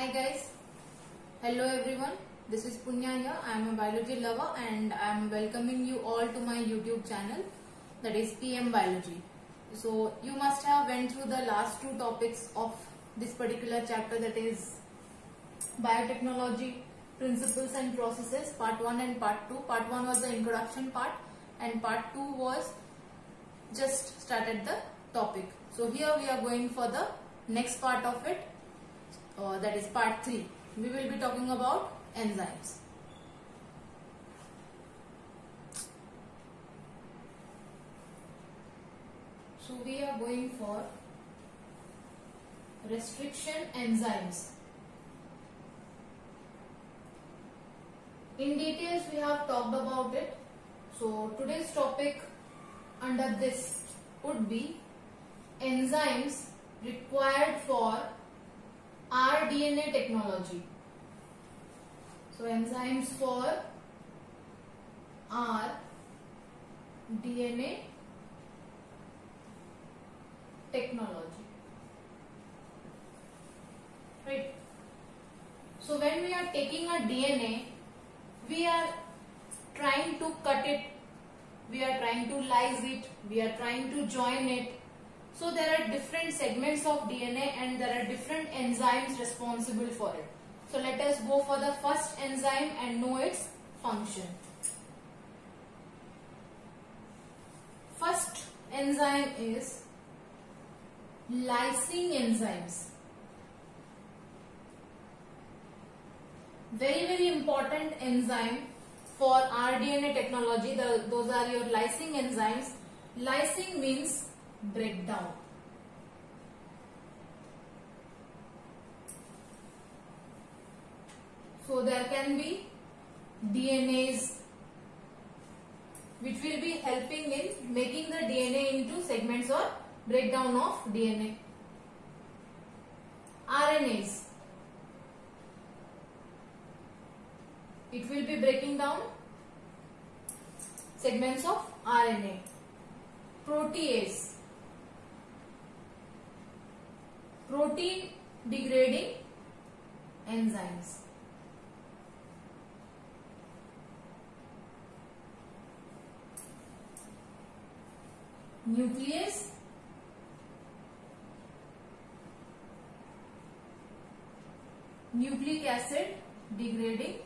Hi guys, hello everyone. This is Punya here. I am a biology lover and I am welcoming you all to my YouTube channel, that is PM Biology. So you must have went through the last two topics of this particular chapter, that is biotechnology, principles and processes, part 1 and part 2. Part 1 was the introduction part and part 2 was just started the topic. So here we are going for the next part of it. That is part 3. We will be talking about enzymes. So we are going for restriction enzymes. In details we have talked about it. So today's topic under this would be enzymes required for rDNA technology. So enzymes for rDNA technology. Right. So when we are taking a DNA, we are trying to cut it, we are trying to lyse it, we are trying to join it. So there are different segments of DNA and there are different enzymes responsible for it. So let us go for the first enzyme and know its function. First enzyme is lysing enzymes. Very important enzyme for rDNA technology. Those are your lysing enzymes. Lysing means breakdown. So there can be DNAs which will be helping in making the DNA into segments or breakdown of DNA. RNAs, it will be breaking down segments of RNA. Protease, protein degrading enzymes. Nuclease, nucleic acid degrading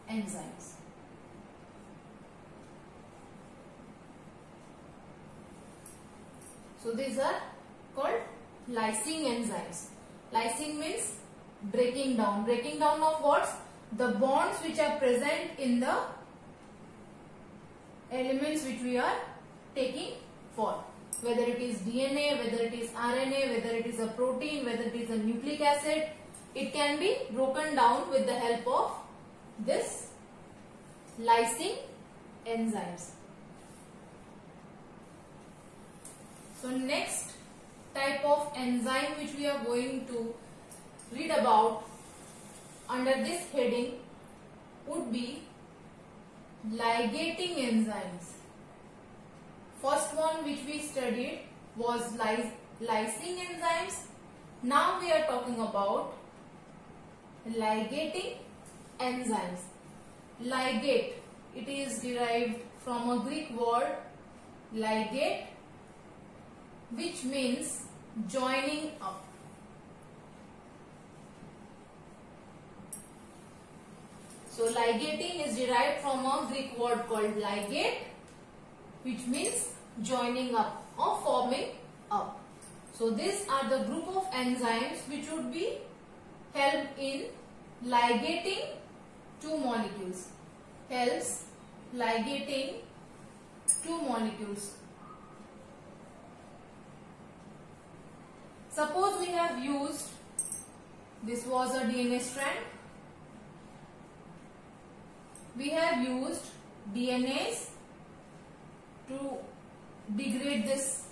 enzymes. So these are called lysing enzymes. Lysing means breaking down. Breaking down of what? The bonds which are present in the elements which we are taking for. Whether it is DNA, whether it is RNA, whether it is a protein, whether it is a nucleic acid, it can be broken down with the help of this lysing enzymes. So next type of enzyme which we are going to read about under this heading would be ligating enzymes. First one which we studied was lysing enzymes. Now we are talking about ligating enzymes. Ligate, it is derived from a Greek word ligate, which means joining up. So ligating is derived from a Greek word called ligate, which means joining up or forming up. So these are the group of enzymes which would be help in ligating two molecules. Helps ligating two molecules. Suppose we have used, this was a DNA strand. We have used DNAs to degrade this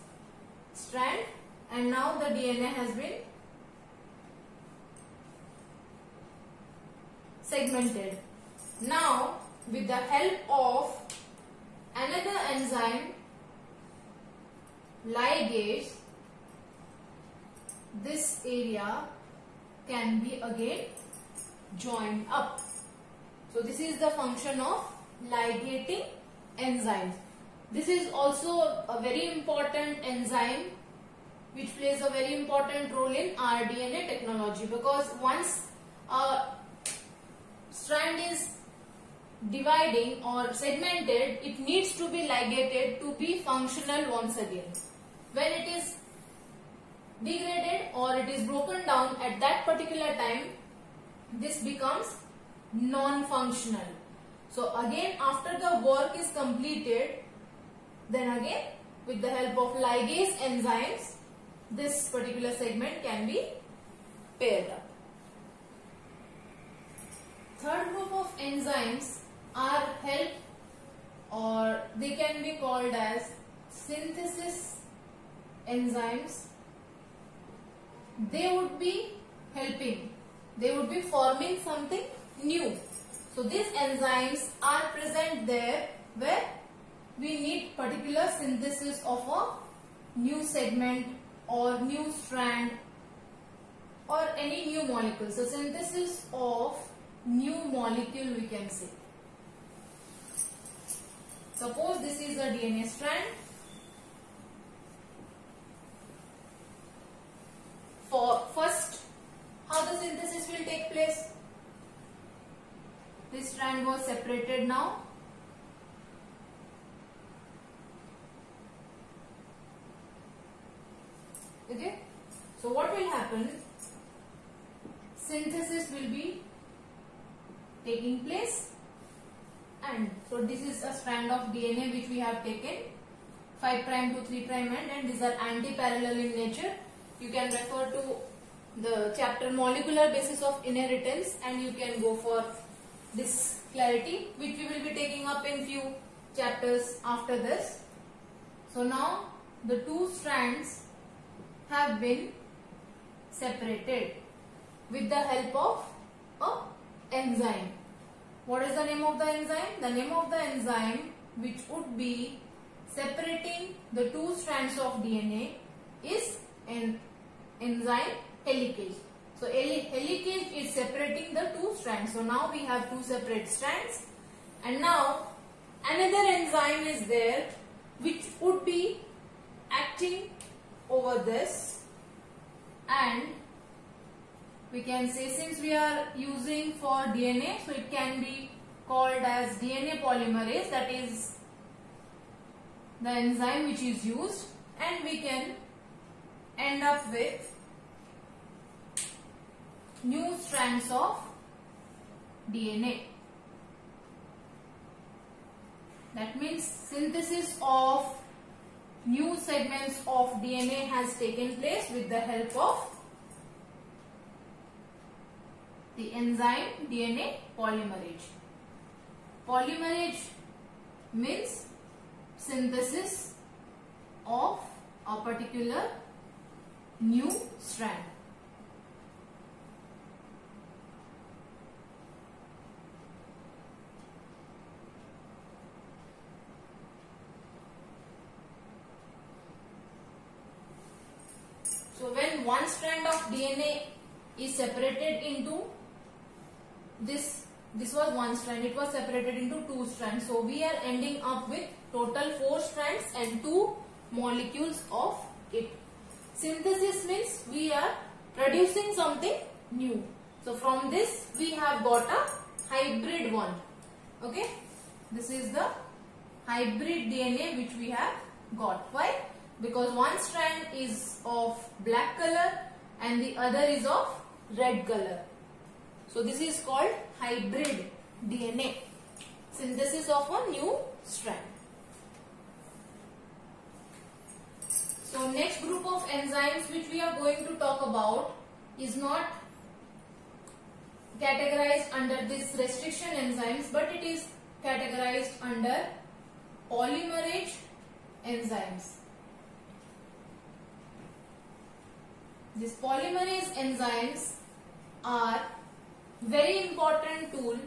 strand and now the DNA has been segmented. Now with the help of another enzyme ligase, this area can be again joined up. So this is the function of ligating enzymes. This is also a very important enzyme which plays a very important role in rDNA technology, because once a strand is dividing or segmented, it needs to be ligated to be functional once again. When it is degraded or it is broken down at that particular time, this becomes non-functional. So again, after the work is completed, then again with the help of ligase enzymes, this particular segment can be paired up. Third group of enzymes are help, or they can be called as synthesis enzymes. They would be helping, they would be forming something new. So these enzymes are present there where we need particular synthesis of a new segment or new strand or any new molecule. So synthesis of new molecule, we can say. Suppose this is a DNA strand. For first, how the synthesis will take place? This strand was separated now. Okay. So what will happen? Synthesis will be taking place, and so this is a strand of DNA which we have taken, 5' to 3' end, and these are anti-parallel in nature. You can refer to the chapter molecular basis of inheritance and you can go for this clarity, which we will be taking up in few chapters after this. So now the two strands have been separated with the help of a enzyme. What is the name of the enzyme? The name of the enzyme which would be separating the two strands of DNA is an enzyme helicase. So helicase is separating the two strands. So now we have two separate strands, and now another enzyme is there which would be acting over this, and we can say, since we are using for DNA, so it can be called as DNA polymerase, that is the enzyme which is used, and we can end up with new strands of DNA. That means synthesis of new segments of DNA has taken place with the help of the enzyme DNA polymerase. Polymerase means synthesis of a particular new strand. So when one strand of DNA is separated into this was one strand, it was separated into two strands. So we are ending up with total 4 strands and 2 molecules of it. Synthesis means we are producing something new. So from this we have got a hybrid one. Okay, this is the hybrid DNA which we have got. Why? Because one strand is of black color and the other is of red color. So this is called hybrid DNA, synthesis of a new strand. So next group of enzymes which we are going to talk about is not categorized under this restriction enzymes, but it is categorized under polymerase enzymes. These polymerase enzymes are very important tool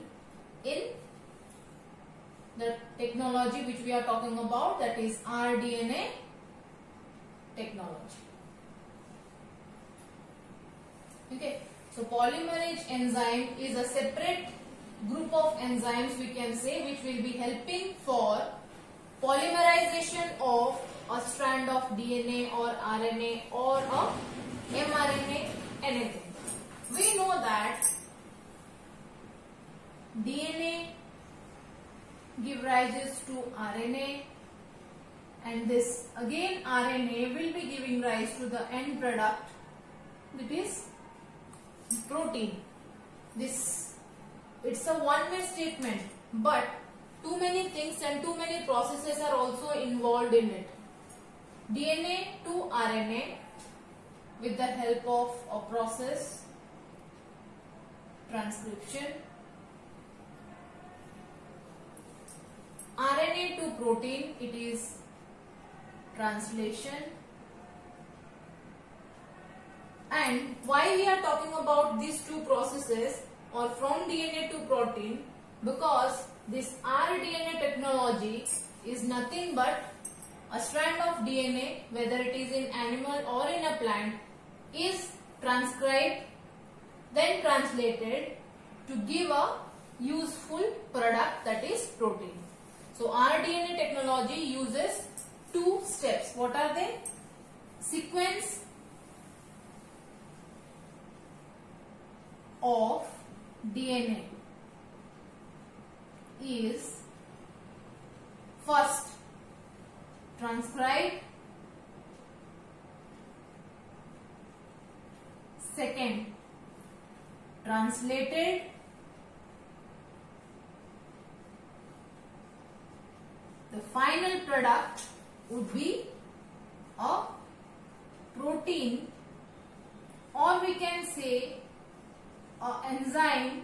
in the technology which we are talking about, that is rDNA technology. So polymerase enzyme is a separate group of enzymes, we can say, which will be helping for polymerization of a strand of DNA or RNA or a mRNA, anything. We know that DNA give rises to RNA, and this again RNA will be giving rise to the end product, that is protein. It's a one-way statement, but too many things and too many processes are also involved in it. DNA to RNA with the help of a process, transcription. RNA to protein, it is translation. And why we are talking about these two processes, or from DNA to protein? Because this rDNA technology is nothing but a strand of DNA, whether it is in animal or in a plant, is transcribed, then translated to give a useful product, that is protein. So rDNA technology uses two steps. What are they? Sequence of DNA is first transcribed, second translated, the final product would be a protein, or we can say an enzyme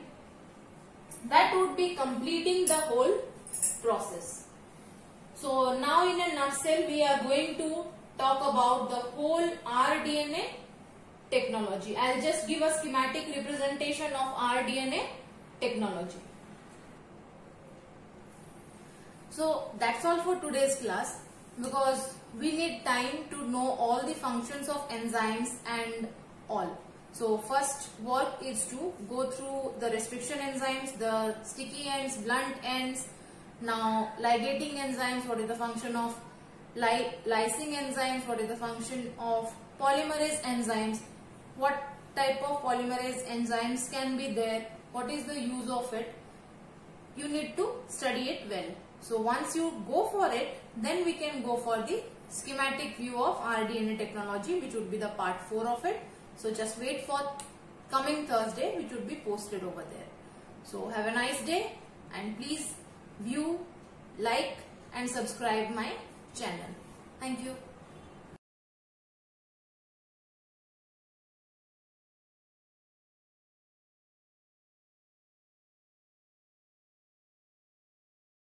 that would be completing the whole process. So now in a nutshell we are going to talk about the whole rDNA technology. I'll just give a schematic representation of rDNA technology. So that's all for today's class, because we need time to know all the functions of enzymes and all. So first work is to go through the restriction enzymes, the sticky ends, blunt ends. Now ligating enzymes, what is the function of lysing enzymes, what is the function of polymerase enzymes, what type of polymerase enzymes can be there, what is the use of it. You need to study it well. So once you go for it, then we can go for the schematic view of rDNA technology, which would be the part 4 of it. So just wait for coming Thursday, which would be posted over there. So have a nice day, and please view, like and subscribe my channel. Thank you.